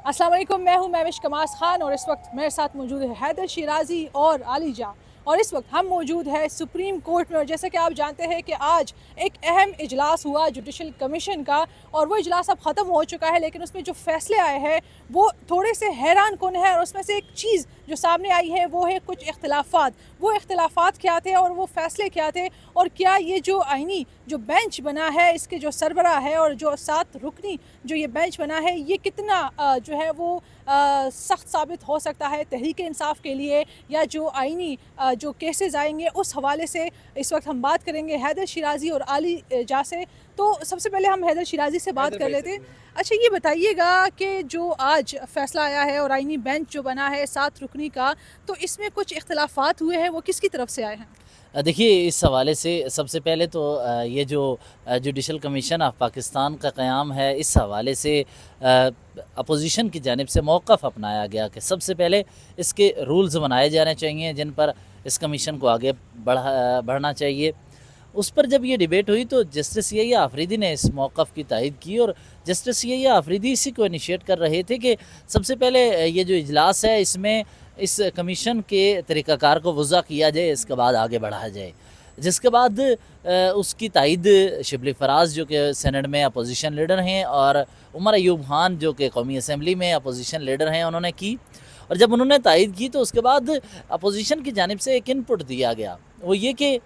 अस्सलाम वालेकुम, मैं हूं महविश कमास खान और इस वक्त मेरे साथ मौजूद है हैदर शिराजी और आली जा। और इस वक्त हम मौजूद है सुप्रीम कोर्ट में। और जैसे कि आप जानते हैं कि आज एक अहम इजलास हुआ जुडिशल कमीशन का, और वो इजलास अब ख़त्म हो चुका है, लेकिन उसमें जो फैसले आए हैं वो थोड़े से हैरान कुन है। और उसमें से एक चीज़ जो सामने आई है वो है कुछ इख्तिलाफात। वो इख्तिलाफात क्या थे और वो फैसले क्या थे, और क्या ये जो आइनी जो बेंच बना है इसके जो सरबराह है और जो 7 रुकनी जो ये बेंच बना है ये कितना जो है वो सख्त साबित हो सकता है तहरीक इंसाफ के लिए, या जो आइनी जो केसेस आएंगे उस हवाले से इस वक्त हम बात करेंगे हैदर शिराजी और आली जा से। तो सबसे पहले हम हैदर शिराजी से बात कर लेते हैं। अच्छा, ये बताइएगा कि जो आज फैसला आया है और आइनी बेंच जो बना है 7 रुकनी का, तो इसमें कुछ इख्तिलाफात हुए हैं, वो किसकी तरफ से आए हैं? देखिए, इस हवाले से सबसे पहले तो ये जो जुडिशल कमीशन ऑफ पाकिस्तान का क़याम है, इस हवाले से अपोजिशन की जानिब से मौक़िफ़ अपनाया गया कि सबसे पहले इसके रूल्स बनाए जाने चाहिए जिन पर इस कमीशन को आगे बढ़ना चाहिए। उस पर जब ये डिबेट हुई तो जस्टिस यहिया आफरीदी ने इस मौक़िफ़ की तायीद की, और जस्टिस यहिया आफरीदी इसी को इनिशिएट कर रहे थे कि सबसे पहले ये जो इजलास है इसमें इस कमीशन के तरीक़ाकार को वज़ा किया जाए, इसके बाद आगे बढ़ाया जाए। जिसके बाद उसकी तायीद शिबली फराज जो कि सेनेट में अपोजिशन लीडर हैं, और उमर अयूब खान जो कि कौमी असम्बली में अपोजिशन लीडर हैं, उन्होंने की। और जब उन्होंने तायीद की तो उसके बाद अपोजिशन की जानिब से एक इनपुट दिया गया, वो ये कि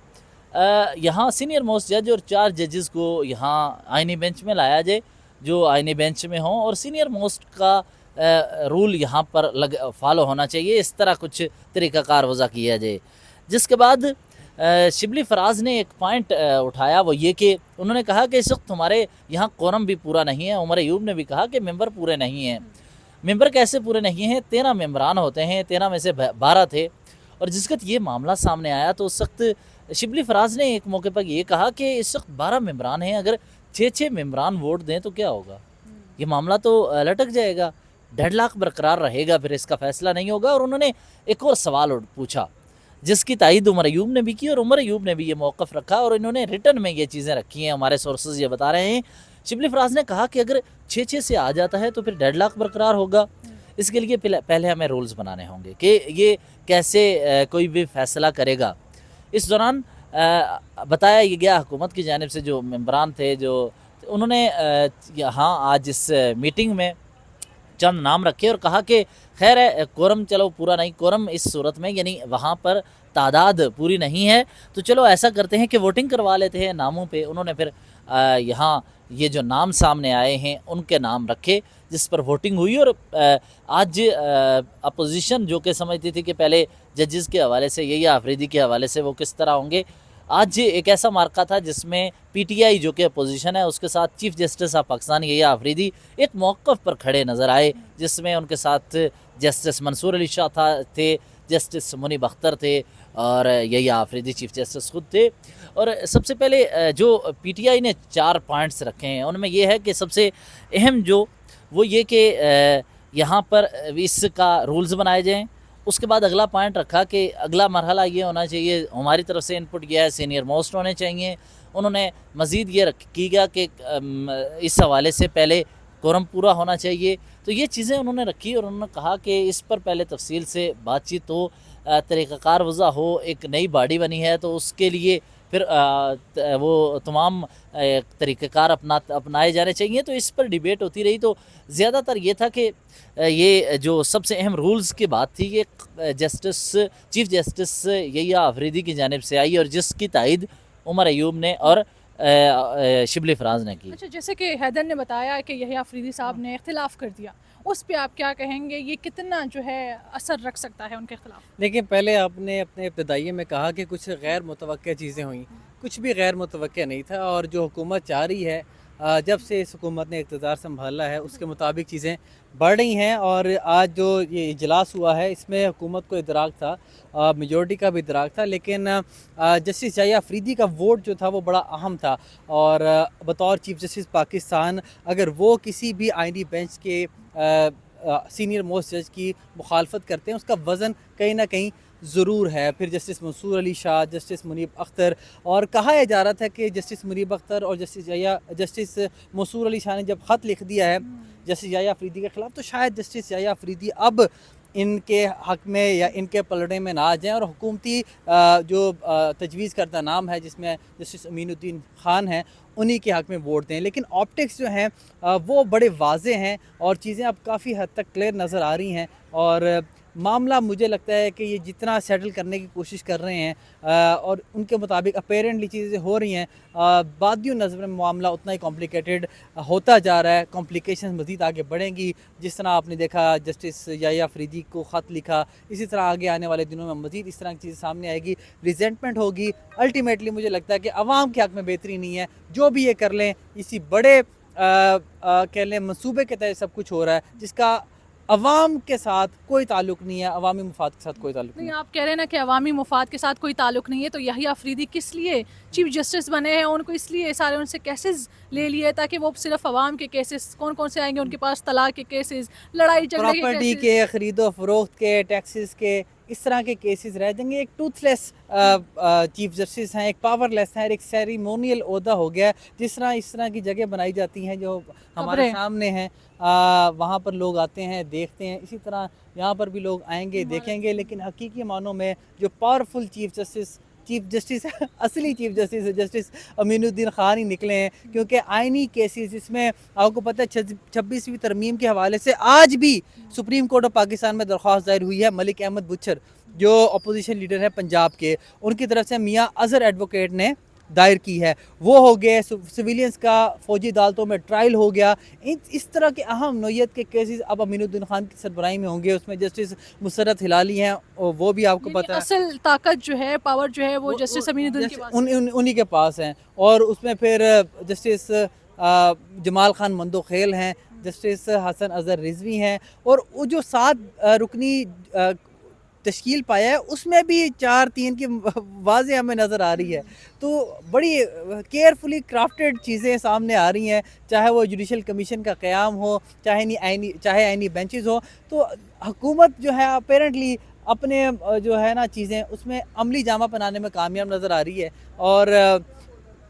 यहाँ सीनियर मोस्ट जज और 4 जजेस को यहाँ आइनी बेंच में लाया जाए जो आइनी बेंच में हों, और सीनियर मोस्ट का रूल यहाँ पर फॉलो होना चाहिए, इस तरह कुछ तरीक़ाकार वज़ा किया जाए। जिसके बाद शिबली फराज ने एक पॉइंट उठाया, वो ये कि उन्होंने कहा कि इस वक्त हमारे यहाँ कोरम भी पूरा नहीं है। उमर अयूब ने भी कहा कि मेंबर पूरे नहीं हैं। मेंबर कैसे पूरे नहीं हैं? 13 मेंबरान होते हैं, 13 में से 12 थे। और जिस वक्त ये मामला सामने आया तो उस वक्त शिबली फराज ने एक मौके पर ये कहा कि इस वक्त 12 मेंबरान हैं, अगर 6-6 मेंबरान वोट दें तो क्या होगा? ये मामला तो लटक जाएगा, डेडलॉक बरकरार रहेगा, फिर इसका फ़ैसला नहीं होगा। और उन्होंने एक और सवाल पूछा जिसकी तायीद उमर अयूब ने भी की, और उमर अयूब ने भी ये मौक़िफ़ रखा, और इन्होंने रिटन में ये चीज़ें रखी हैं, हमारे सोर्सेज ये बता रहे हैं। शिबली फराज ने कहा कि अगर 6-6 से आ जाता है तो फिर डेडलॉक बरकरार होगा। इसके लिए पहले हमें रूल्स बनाने होंगे कि ये कैसे कोई भी फ़ैसला करेगा। इस दौरान बताया ये गया हुकूमत की जानिब से जो मेंबरान थे, जो उन्होंने यहाँ आज इस मीटिंग में चंद नाम रखे और कहा कि खैर है, कोरम चलो पूरा नहीं, कोरम इस सूरत में यानी वहाँ पर तादाद पूरी नहीं है, तो चलो ऐसा करते हैं कि वोटिंग करवा लेते हैं नामों पे। उन्होंने फिर यहाँ ये जो नाम सामने आए हैं उनके नाम रखे, जिस पर वोटिंग हुई। और आज अपोजिशन जो कि समझती थी कि पहले जजेस के हवाले से यही आफरीदी के हवाले से वो किस तरह होंगे, आज एक ऐसा मार्का था जिसमें पीटीआई जो कि अपोजिशन है उसके साथ चीफ जस्टिस ऑफ पाकिस्तान यही आफरीदी एक मौक़िफ़ पर खड़े नज़र आए, जिसमें उनके साथ जस्टिस मंसूर अली शाह थे, जस्टिस मुनीब अख्तर थे, और यही आफरीदी चीफ जस्टिस खुद थे। और सबसे पहले जो पीटीआई ने 4 पॉइंट्स रखे हैं उनमें यह है कि सबसे अहम जो वो ये कि यहाँ पर इसका रूल्स बनाए जाएँ। उसके बाद अगला पॉइंट रखा कि अगला मरहला ये होना चाहिए, हमारी तरफ से इनपुट किया है, सीनियर मोस्ट होने चाहिए। उन्होंने मज़ीद ये की गया कि इस हवाले से पहले कोरम पूरा होना चाहिए। तो ये चीज़ें उन्होंने रखी, और उन्होंने कहा कि इस पर पहले तफसील से बातचीत हो, तरीक़ाकार वज़ा हो। एक नई बॉडी बनी है तो उसके लिए फिर वो तमाम तरीक़ाकार अपनाए जाने चाहिए। तो इस पर डिबेट होती रही। तो ज़्यादातर ये था कि ये जो सबसे अहम रूल्स की बात थी ये चीफ जस्टिस यहिया आफरीदी की जानिब से आई, और जिसकी तायीद उमर अयूब ने और शिबली फराज ने की। अच्छा, जैसे कि हैदर ने बताया कि यहिया आफरीदी साहब ने इख्तिलाफ़ कर दिया, उस पे आप क्या कहेंगे? ये कितना जो है असर रख सकता है उनके खिलाफ? देखिए, पहले आपने अपने इब्तदाइये में कहा कि कुछ गैर मुतवक्किया चीज़ें हुई। कुछ भी गैर मुतवक्किया नहीं था, और जो हुकूमत चाह रही है जब से इस हुकूमत ने इक़्तिदार संभाला है उसके मुताबिक चीज़ें बढ़ रही हैं। और आज जो ये इजलास हुआ है इसमें हुकूमत को इदराक था, मेजॉरिटी का भी इदराक था, लेकिन जस्टिस यहिया आफरीदी का वोट जो था वो बड़ा अहम था। और बतौर चीफ जस्टिस पाकिस्तान अगर वो किसी भी आइनी बेंच के सीनियर मोस्ट जज की मुखालफत करते हैं, उसका वज़न कहीं ना कहीं ضرور ہے. پھر جسٹس منصور علی شاہ, جسٹس منیب اختر, اور کہا یہ جا رہا تھا کہ جسٹس منیب اختر اور جسٹس منصور علی شاہ نے جب خط لکھ دیا ہے جسٹس یحییٰ افریدی کے خلاف, تو شاید جسٹس یحییٰ افریدی اب ان کے حق میں یا ان کے پلڑے میں نہ آ جائیں اور حکومتی جو تجویز کردہ نام ہے جس میں جسٹس امین الدین خان ہیں انہی کے حق میں ووٹ دیں. لیکن آپٹکس جو ہیں وہ بڑے واضح ہیں اور چیزیں اب کافی حد تک کلیئر نظر آ رہی ہیں, اور معاملہ مجھے لگتا ہے کہ یہ جتنا سیٹل کرنے کی کوشش کر رہے ہیں اور ان کے مطابق اپیرنٹلی چیزیں ہو رہی ہیں, بعدیوں نظر میں معاملہ اتنا ہی کمپلیکیٹڈ ہوتا جا رہا ہے. کمپلیکیشنز مزید آگے بڑھیں گی, جس طرح آپ نے دیکھا جسٹس یحییٰ افریدی کو خط لکھا, اسی طرح آگے آنے والے دنوں میں مزید اس طرح کی چیزیں سامنے آئے گی, ریزنٹمنٹ ہوگی. الٹیمیٹلی مجھے لگتا ہے کہ عوام کے حق میں بہتری نہیں ہے. جو بھی یہ کر لیں, اسی بڑے کہہ لیں منصوبے کے تحت سب کچھ ہو رہا ہے جس کا عوام کے ساتھ کوئی تعلق نہیں ہے, عوامی مفاد کے ساتھ کوئی تعلق نہیں نہیں ہے. آپ کہہ رہے ہیں نا کہ عوامی مفاد کے ساتھ کوئی تعلق نہیں ہے, تو یحییٰ افریدی کس لیے چیف جسٹس بنے ہیں؟ ان کو اس لیے سارے ان سے کیسز لے لیے تاکہ وہ صرف عوام کے کیسز کون کون سے آئیں گے ان کے پاس, طلاق کے کیسز, لڑائی جھگڑے کے پراپرٹی کیسز, کے, خرید و فروخت کے, ٹیکسز کے, اس طرح کے کیسز رہ جائیں گے. ایک ٹوتھ لیس چیف جسٹس ہیں, ایک پاور لیس ہیں, ایک سیریمونیل عہدہ ہو گیا. جس طرح اس طرح کی جگہ بنائی جاتی ہیں جو ہمارے خبریں. سامنے ہیں, وہاں پر لوگ آتے ہیں دیکھتے ہیں, اسی طرح یہاں پر بھی لوگ آئیں گے دیکھیں گے. لیکن حقیقی معنوں میں جو پاورفل چیف جسٹس اصلی چیف جسٹس جسٹس امین الدین خان ہی نکلے ہیں, کیونکہ آئینی کیسز جس میں آپ کو پتہ ہے 26ویں ترمیم کے حوالے سے آج بھی سپریم کورٹ آف پاکستان میں درخواست دائر ہوئی ہے. ملک احمد بچر جو اپوزیشن لیڈر ہے پنجاب کے, ان کی طرف سے میاں اظہر ایڈوکیٹ نے دائر کی ہے. وہ ہو گئے, سویلینس کا فوجی عدالتوں میں ٹرائل ہو گیا. اس طرح کے اہم نوعیت کے کیسز اب امین الدین خان کی سربراہی میں ہوں گے. اس میں جسٹس مسرت ہلالی ہیں, اور وہ بھی آپ کو پتہ ہے اصل طاقت جو ہے, پاور جو ہے وہ جسٹس امین الدین کے پاس ہے. انہی کے پاس ہیں. اور اس میں پھر جسٹس جمال خان مندوخیل ہیں, جسٹس حسن اظہر رضوی ہیں, اور وہ جو 7 رکنی تشکیل پایا ہے اس میں بھی 4-3 کی واضح ہمیں نظر آ رہی ہے. تو بڑی کیئرفلی کرافٹڈ چیزیں سامنے آ رہی ہیں, چاہے وہ جوڈیشل کمیشن کا قیام ہو, چاہے آئینی بینچز ہو. تو حکومت جو ہے اپیرنٹلی اپنے جو ہے نا چیزیں اس میں عملی جامہ پہنانے میں کامیاب نظر آ رہی ہے. اور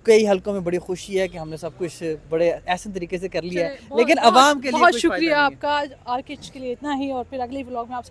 کئی حلقوں میں بڑی خوشی ہے کہ ہم نے سب کچھ بڑے احسن طریقے سے کر لیا ہے, لیکن عوام کے لیے بہت کچھ فائدہ شکریہ نہیں ہے. آپ کا. آرکیچ کے لیے اتنا ہی, اور پھر اگلی ولاگ میں آپ سے